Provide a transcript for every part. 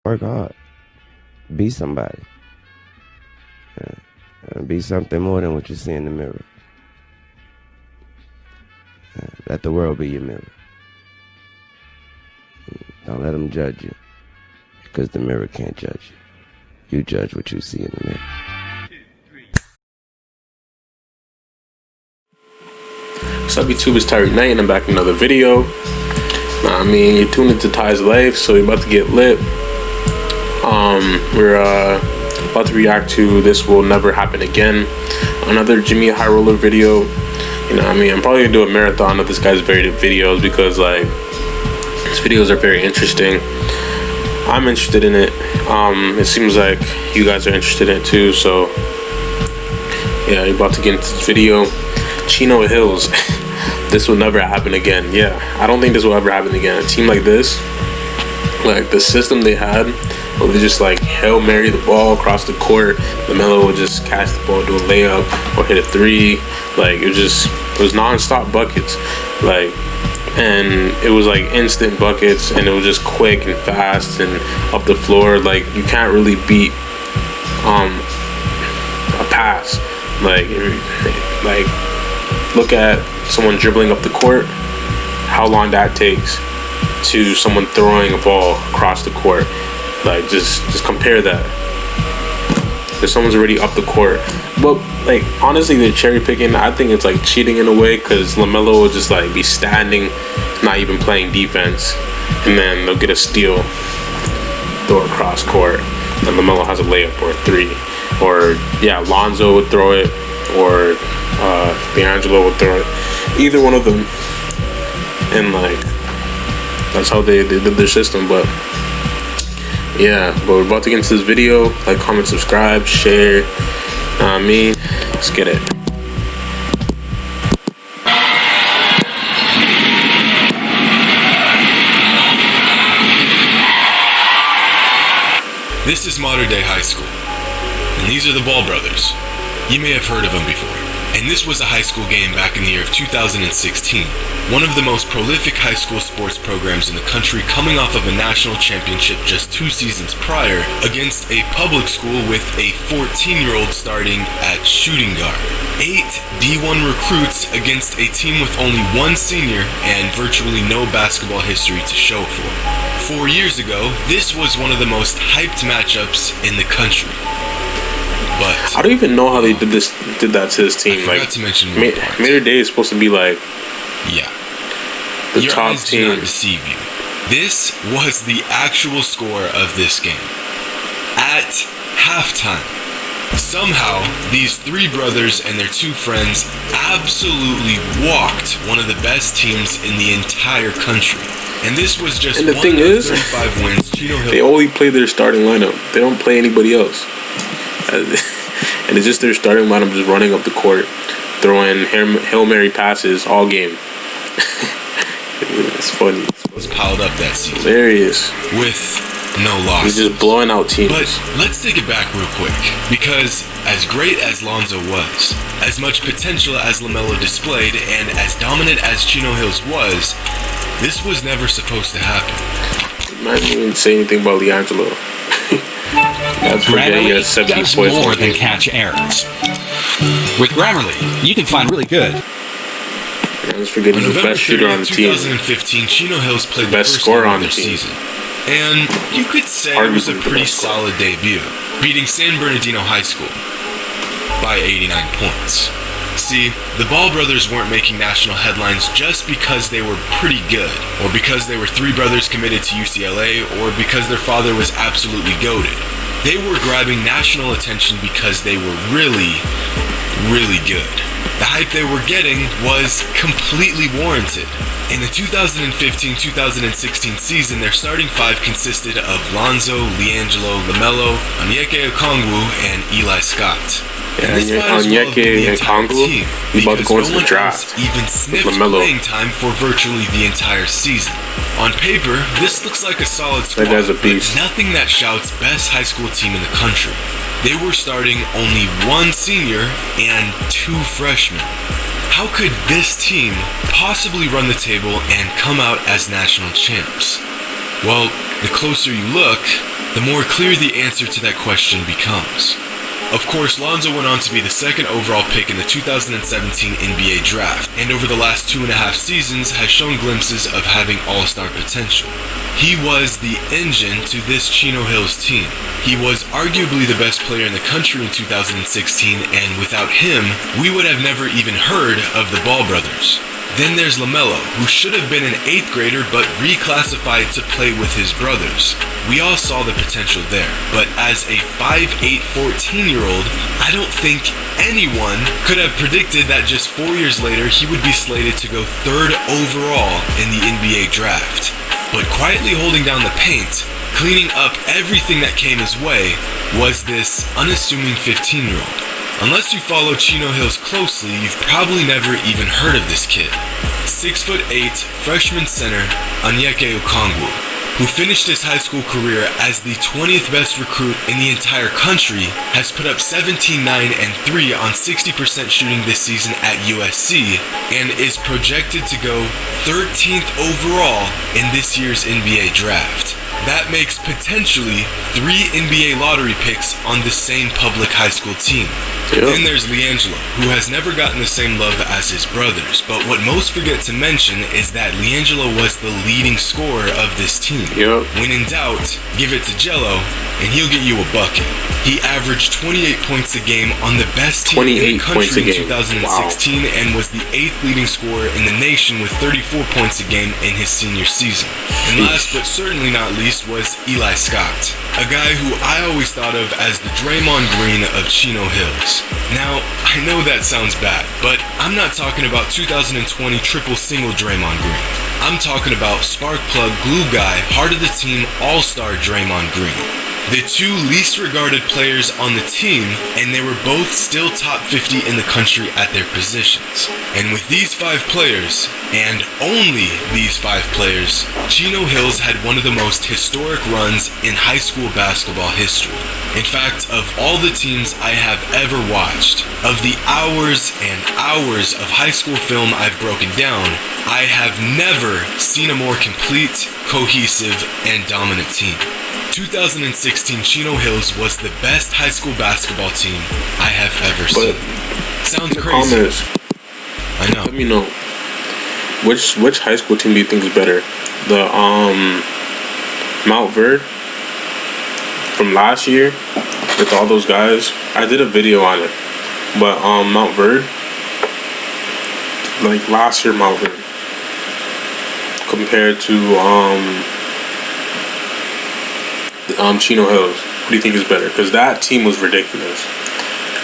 Work hard. Be somebody. Be something more than what you see in the mirror. Let the world be your mirror. Don't let them judge you, because the mirror can't judge you. You judge what you see in the mirror. What's up, YouTube? It's Tyreek Knight, and I'm back in another video. You're tuned into Ty's Life, so we're about to get lit. We're about to react to This Will Never Happen Again, another Jimmy High Roller video. I'm probably gonna do a marathon of this guy's videos because his videos are very interesting. I'm interested in it. It seems like you guys are interested in it too. So yeah, you're about to get into this video. Chino Hills. This will never happen again. Yeah, I don't think this will ever happen again. A team like this, like the system they had, where they just like Hail Mary the ball across the court. LaMelo would just catch the ball, do a layup, or hit a three. Like it was non-stop buckets. And it was like instant buckets, and it was just quick and fast and up the floor. Like you can't really beat a pass. Look at someone dribbling up the court, how long that takes to someone throwing a ball across the court. Like just compare that. If someone's already up the court. But like honestly, they're cherry picking. I think it's like cheating in a way, because LaMelo will just like be standing, not even playing defense, and then they'll get a steal, throw it across court, and LaMelo has a layup or a three. Or yeah, Lonzo would throw it, or D'Angelo would throw it. Either one of them. And like that's how they did their system. But yeah, but we're about to get into this video. Like, comment, subscribe, share. Let's get it. This is Mater Dei High School, and these are the Ball brothers. You may have heard of them before. And this was a high school game back in the year of 2016. One of the most prolific high school sports programs in the country, coming off of a national championship just 2 seasons prior against a public school with a 14-year-old starting at shooting guard. 8 D1 recruits against a team with only 1 senior and virtually no basketball history to show for. 4 years ago, this was one of the most hyped matchups in the country. But I don't even know how they did that to this team. I forgot to mention Mater Dei is supposed to be like the Your top eyes team. do not deceive you. This was the actual score of this game. At halftime, somehow these 3 brothers and their 2 friends absolutely walked one of the best teams in the entire country. And this was just one of 35 wins. Chino Hills. They only play their starting lineup. They don't play anybody else. And it's just their starting lineup just running up the court, throwing Hail Mary passes all game. It's funny. Was piled up that season. Hilarious. With no losses. He's just blowing out teams. But let's take it back real quick, because as great as Lonzo was, as much potential as LaMelo displayed, and as dominant as Chino Hills was, this was never supposed to happen. I didn't even say anything about D'Angelo. Grammarly does more than catch errors. With Grammarly, you can find really good. I was forgetting the best shooter on the team. 2015, Chino Hills played the best scorer on the season. And you could say it was a pretty solid debut, beating San Bernardino High School by 89 points. See, the Ball brothers weren't making national headlines just because they were pretty good, or because they were 3 brothers committed to UCLA, or because their father was absolutely goated. They were grabbing national attention because they were really, really good. The hype they were getting was completely warranted. In the 2015-2016 season, their starting 5 consisted of Lonzo, D'Angelo, LaMelo, Onyeka Okongwu, and Eli Scott. Yeah, Onyeka Okongwu, he's about to go into the draft. Even sniffed playing time for virtually the entire season. On paper, this looks like a solid squad, but nothing that shouts best high school team in the country. They were starting only 1 senior and 2 freshmen. How could this team possibly run the table and come out as national champs? Well, the closer you look, the more clear the answer to that question becomes. Of course, Lonzo went on to be the second overall pick in the 2017 NBA draft, and over the last 2.5 seasons has shown glimpses of having all-star potential. He was the engine to this Chino Hills team. He was arguably the best player in the country in 2016, and without him, we would have never even heard of the Ball brothers. Then there's LaMelo, who should have been an 8th grader but reclassified to play with his brothers. We all saw the potential there, but as a 5'8", 14-year-old, I don't think anyone could have predicted that just 4 years later he would be slated to go 3rd overall in the NBA draft. But quietly holding down the paint, cleaning up everything that came his way, was this unassuming 15-year-old. Unless you follow Chino Hills closely, you've probably never even heard of this kid. 6'8", freshman center Onyeka Okongwu, who finished his high school career as the 20th best recruit in the entire country, has put up 17, 9, and 3 on 60% shooting this season at USC, and is projected to go 13th overall in this year's NBA draft. That makes potentially 3 NBA lottery picks on the same public high school team. Yep. Then there's LiAngelo, who has never gotten the same love as his brothers, but what most forget to mention is that LiAngelo was the leading scorer of this team. Yep. When in doubt, give it to Jello, and he'll get you a bucket. He averaged 28 points a game on the best team in the country in 2016, wow, and was the 8th leading scorer in the nation with 34 points a game in his senior season. And last but certainly not least was Eli Scott, a guy who I always thought of as the Draymond Green of Chino Hills. Now, I know that sounds bad, but I'm not talking about 2020 triple-single Draymond Green. I'm talking about spark plug glue guy, heart of the team, all-star Draymond Green. The 2 least regarded players on the team, and they were both still top 50 in the country at their positions. And with these 5 players, and only these 5 players, Chino Hills had one of the most historic runs in high school basketball history. In fact, of all the teams I have ever watched, of the hours and hours of high school film I've broken down, I have never seen a more complete, cohesive, and dominant team. 2016 Chino Hills was the best high school basketball team I have ever seen. Sounds crazy. Comments, I know. let me know which high school team do you think is better? The Mount Verde from last year with all those guys. I did a video on it, but Mount Verde, like last year Mount Verde compared to Chino Hills. What do you think is better? Because that team was ridiculous.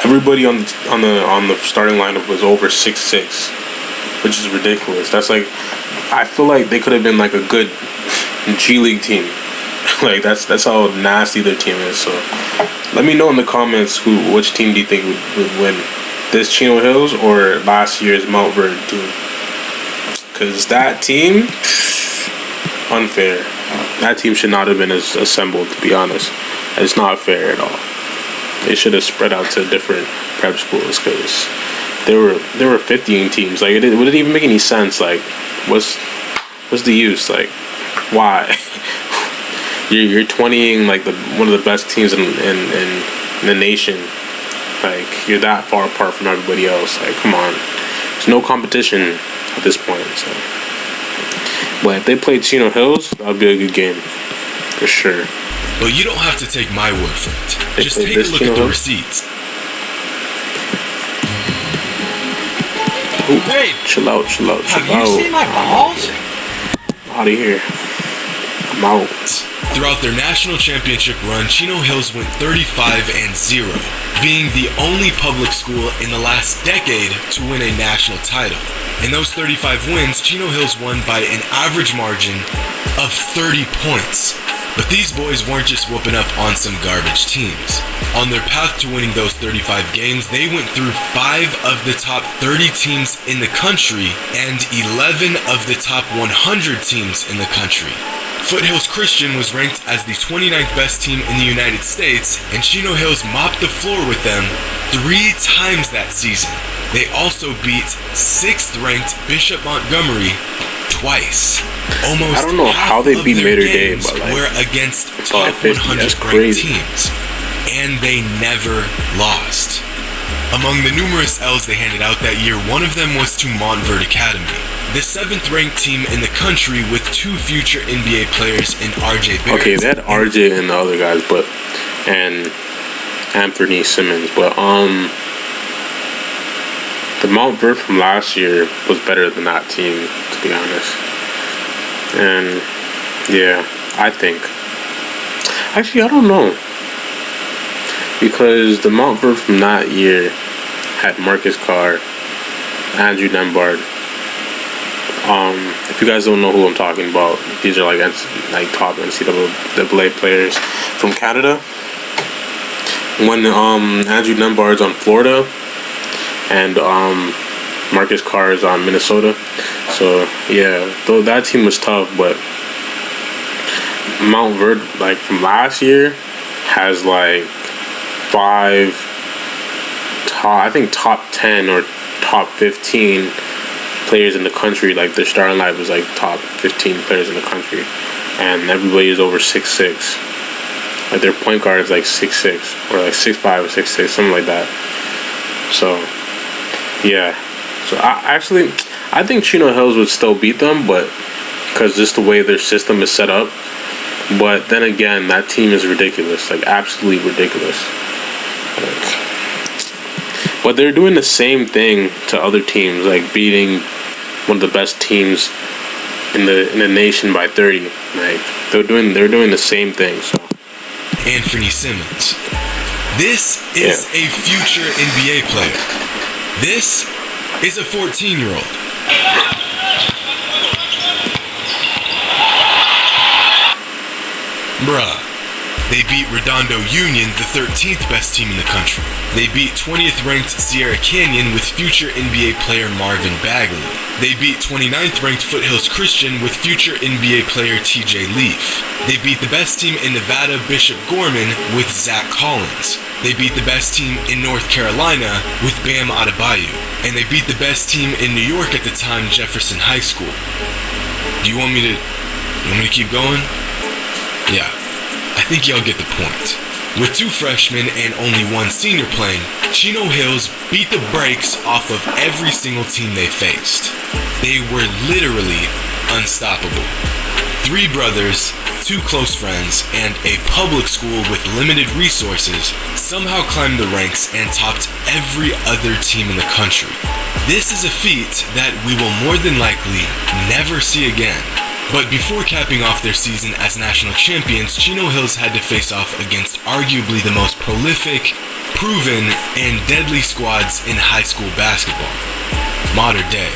Everybody on the starting lineup was over 6'6", which is ridiculous. That's like, I feel like they could have been like a good G League team. Like that's how nasty their team is. So let me know in the comments which team do you think would win, this Chino Hills or last year's Mount Verde team? Because that team, unfair. That team should not have been as assembled, to be honest. It's not fair at all. They should have spread out to different prep schools because there were 15 teams. Like, would it even make any sense? Like, what's the use? Like, why? you're 20ing like one of the best teams in the nation. Like, you're that far apart from everybody else. Like, come on. There's no competition at this point. So. But if they played Chino Hills, that would be a good game, for sure. But you don't have to take my word for it. Just take a look at the receipts. Ooh, hey, chill out. Have you seen my balls? Out of here. I'm out. Throughout their national championship run, Chino Hills went 35-0, being the only public school in the last decade to win a national title. In those 35 wins, Chino Hills won by an average margin of 30 points. But these boys weren't just whooping up on some garbage teams. On their path to winning those 35 games, they went through 5 of the top 30 teams in the country and 11 of the top 100 teams in the country. Foothills Christian was ranked as the 29th best team in the United States, and Chino Hills mopped the floor with them 3 times that season. They also beat 6th ranked Bishop Montgomery twice. Almost I don't know how they beat Mater Dei, but like, were against top 50, 100 ranked teams, and they never lost. Among the numerous L's they handed out that year, one of them was to Montverde Academy, the 7th ranked team in the country with 2 future NBA players in RJ Barrett. Okay, they had RJ and the other guys, and Anthony Simmons, but the Montverde from last year was better than that team, to be honest. And yeah, I think. Actually, I don't know, because the Montverde from that year had Marcus Carr, Andrew Nembhard. If you guys don't know who I'm talking about, these are like top NCAA players from Canada. When Andrew Nembhard's on Florida, and Marcus Carr is on Minnesota. So yeah, though that team was tough, but Montverde, like from last year, has like 5 top 10 or top 15 players in the country. Like their starting lineup is like top 15 players in the country, and everybody is over 6'6". Like their point guard is like 6'6", or like 6'5" or 6'6", something like that. So yeah, so I think Chino Hills would still beat them, but because just the way their system is set up. But then again, that team is ridiculous, like absolutely ridiculous. But they're doing the same thing to other teams, like beating one of the best teams in the nation by 30. Like they're doing the same thing. So Anthony Simmons, this is a future NBA player. This is a 14-year-old. Bruh. They beat Redondo Union, the 13th best team in the country. They beat 20th ranked Sierra Canyon with future NBA player Marvin Bagley. They beat 29th ranked Foothills Christian with future NBA player TJ Leaf. They beat the best team in Nevada, Bishop Gorman, with Zach Collins. They beat the best team in North Carolina with Bam Adebayo. And they beat the best team in New York at the time, Jefferson High School. Do you want me to keep going? Yeah. I think y'all get the point. With 2 freshmen and only 1 senior playing, Chino Hills beat the brakes off of every single team they faced. They were literally unstoppable. 3 brothers, 2 close friends, and a public school with limited resources somehow climbed the ranks and topped every other team in the country. This is a feat that we will more than likely never see again. But before capping off their season as national champions, Chino Hills had to face off against arguably the most prolific, proven, and deadly squads in high school basketball, Mater Dei.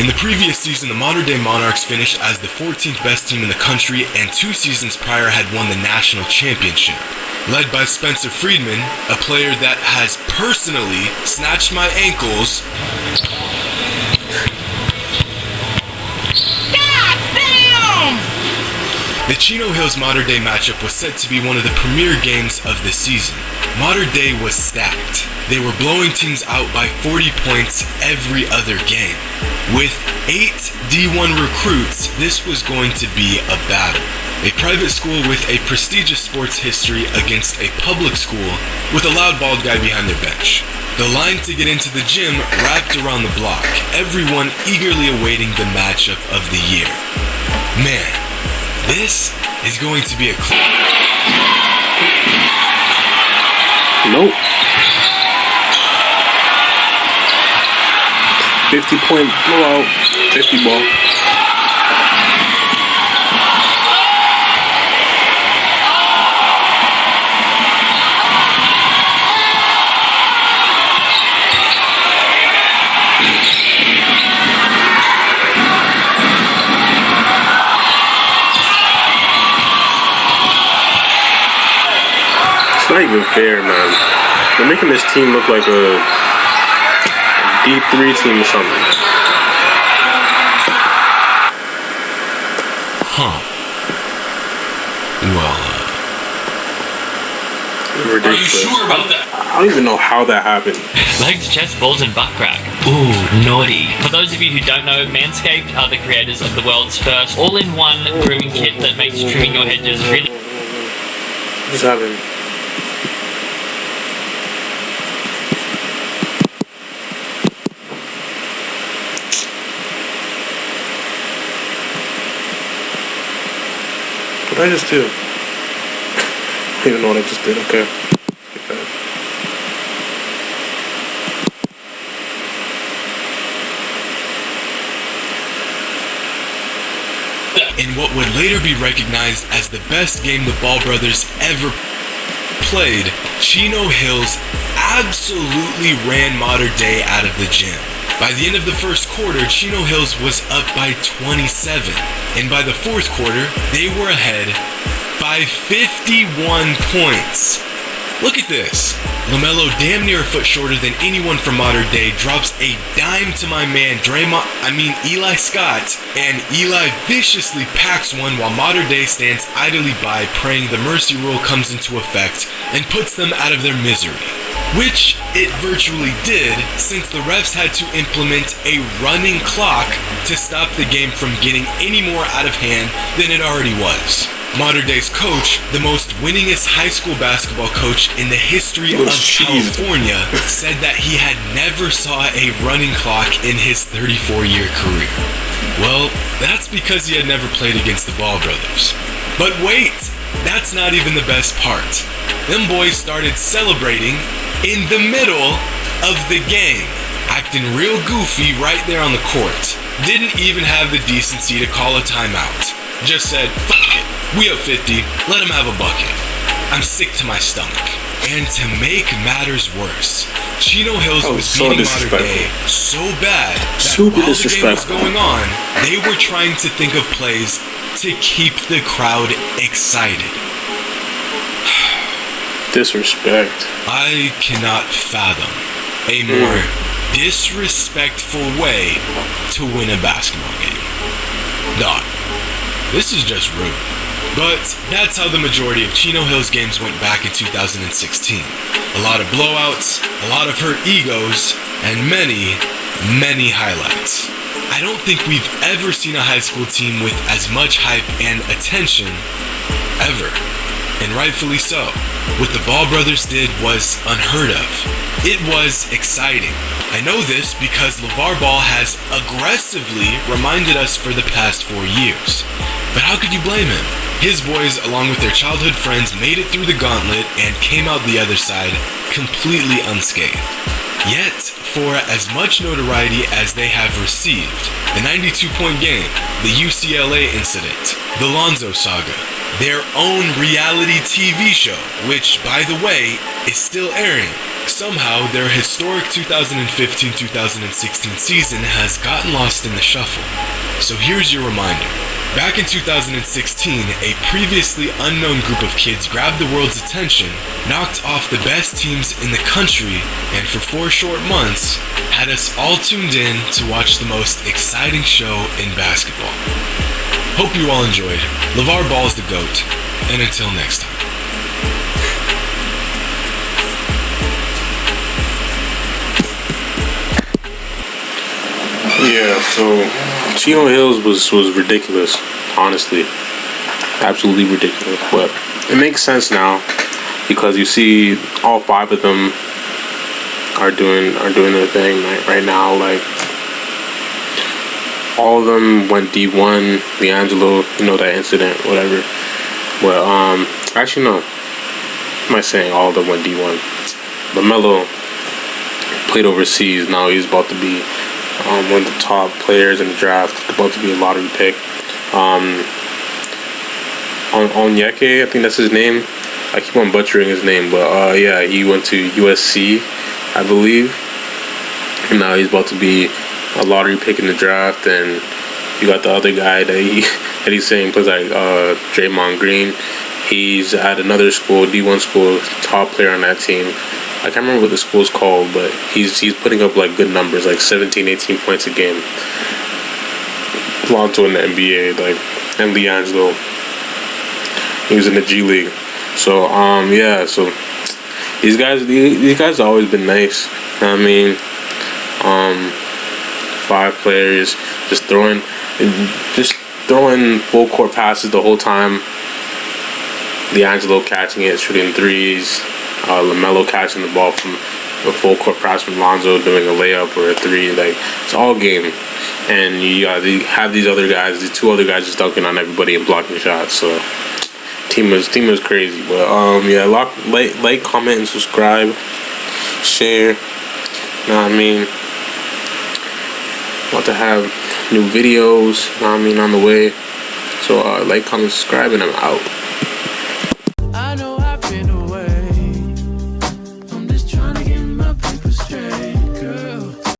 In the previous season, the Mater Dei Monarchs finished as the 14th best team in the country, and 2 seasons prior had won the national championship. Led by Spencer Friedman, a player that has personally snatched my ankles. The Chino Hills Mater Dei matchup was said to be one of the premier games of the season. Mater Dei was stacked. They were blowing teams out by 40 points every other game. With 8 D1 recruits, this was going to be a battle. A private school with a prestigious sports history against a public school with a loud bald guy behind their bench. The line to get into the gym wrapped around the block, everyone eagerly awaiting the matchup of the year. Man, this is going to be a Nope. 50-point blowout. 50 ball. It's not even fair, man. They're making this team look like a D3 team or something. Huh. Well, Ridiculous. Are you sure about that? I don't even know how that happened. Legs, chest, balls, and butt crack. Ooh, naughty. For those of you who don't know, Manscaped are the creators of the world's first all-in-one grooming kit that makes trimming your hedges really... What's happening? What did I just do? I don't even know what I just did. Okay. In what would later be recognized as the best game the Ball brothers ever played, Chino Hills absolutely ran Mater Dei out of the gym. By the end of the first quarter, Chino Hills was up by 27, and by the fourth quarter, they were ahead by 51 points. Look at this. LaMelo, damn near a foot shorter than anyone from Mater Dei, drops a dime to my man Eli Scott, and Eli viciously packs one while Mater Dei stands idly by, praying the mercy rule comes into effect and puts them out of their misery. Which it virtually did, since the refs had to implement a running clock to stop the game from getting any more out of hand than it already was. Mater Dei's coach, the most winningest high school basketball coach in the history of California, said that he had never saw a running clock in his 34-year career. Well, that's because he had never played against the Ball brothers. But wait, that's not even the best part. Them boys started celebrating in the middle of the game, acting real goofy right there on the court. Didn't even have the decency to call a timeout. Just said, "Fuck it, we up 50, let him have a bucket." I'm sick to my stomach. And to make matters worse, Chino Hills was beating Mater Dei so bad that while the game was going on, they were trying to think of plays to keep the crowd excited. Disrespect. I cannot fathom a more disrespectful way to win a basketball game. Dog, this is just rude. But that's how the majority of Chino Hills games went back in 2016. A lot of blowouts, a lot of hurt egos, and many, many highlights. I don't think we've ever seen a high school team with as much hype and attention, ever. And rightfully so. What the Ball brothers did was unheard of. It was exciting. I know this because LeVar Ball has aggressively reminded us for the past 4 years. But how could you blame him? His boys, along with their childhood friends, made it through the gauntlet and came out the other side completely unscathed. Yet, for as much notoriety as they have received, the 92-point game, the UCLA incident, the Lonzo saga, their own reality TV show, which, by the way, is still airing, somehow their historic 2015-2016 season has gotten lost in the shuffle. So here's your reminder. Back in 2016, a previously unknown group of kids grabbed the world's attention, knocked off the best teams in the country, and for 4 short months, had us all tuned in to watch the most exciting show in basketball. Hope you all enjoyed. LeVar Ball is the GOAT, and until next time. Yeah, so Chino Hills was ridiculous, honestly. Absolutely ridiculous. But it makes sense now because you see all 5 of them are doing their thing right now. Like, all of them went D1. D'Angelo, you know, that incident, whatever. Well, actually no. Am I saying all of them went D1? LaMelo played overseas. Now he's about to be one of the top players in the draft, about to be a lottery pick. Onyeke, I think that's his name. I keep on butchering his name, but yeah, he went to USC, I believe. And now he's about to be a lottery pick in the draft. And you got the other guy that he's saying plays like Draymond Green. He's at another school, D1 school, top player on that team. I can't remember what the school's called, but he's putting up like good numbers, like 17, 18 points a game. Lonzo in the NBA, like, and D'Angelo, he was in the G League. So yeah, these guys have always been nice. You know what I mean, 5 players just throwing full court passes the whole time. D'Angelo catching it, shooting threes. LaMelo catching the ball from a full court pass from Lonzo, doing a layup or a 3. Like, it's all game. And you have these 2 other guys just dunking on everybody and blocking shots. So team was crazy. But yeah, like, comment, and subscribe, share. You know what I mean? Want to have new videos, you know what I mean, on the way. So like, comment, subscribe, and I'm out.